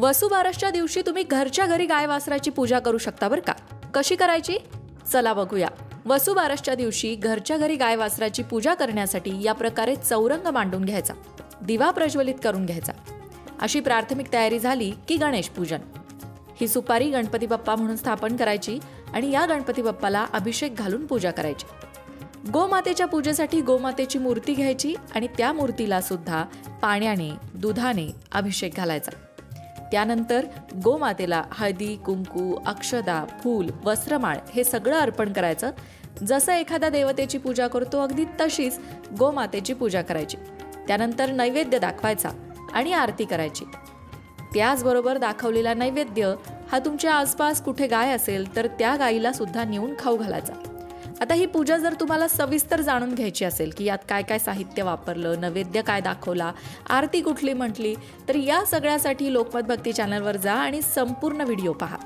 वसुबारसच्या दिवशी तुम्ही घरच्या घरी गाय वासराची पूजा करू शकता बरं का. कशी करायची चला बघूया. वसुबारसच्या दिवशी घरच्या घरी गाय वासराची पूजा करण्यासाठी या प्रकारे चौरंग मांडून घ्यायचा, दिवा प्रज्वलित करून घ्यायचा. अशी प्राथमिक तयारी झाली की गणेश पूजन. ही सुपारी गणपती बाप्पा म्हणून स्थापन करायची आणि या गणपती बाप्पाला अभिषेक घालून पूजा करायची. गोमातेच्या पूजेसाठी गोमातेची मूर्ती घ्यायची आणि त्या मूर्तीला सुद्धा पाण्याने दुधाने अभिषेक घालायचा. त्यानंतर गोमातेला हळदी कुंकू अक्षदा फूल वस्त्रमाळ हे सगळं अर्पण करायचं. जसं एखाद्या देवतेची पूजा करतो अगदी तशीच गोमातेची पूजा करायची. त्यानंतर नैवेद्य दाखवायचा आणि आरती करायची. त्याचबरोबर दाखवलेला नैवेद्य हा तुमच्या आसपास कुठे गाय असेल तर त्या गायीला सुद्धा नेऊन खाऊ घालायचा. आता ही पूजा जर तुम्हाला सविस्तर जाणून घ्यायची असेल की यात काय काय साहित्य वापरलं, नैवेद्य काय दाखवला, आरती कुठली म्हटली, तर या सगळ्यासाठी लोकमत भक्ती चॅनलवर जा आणि संपूर्ण व्हिडिओ पहा.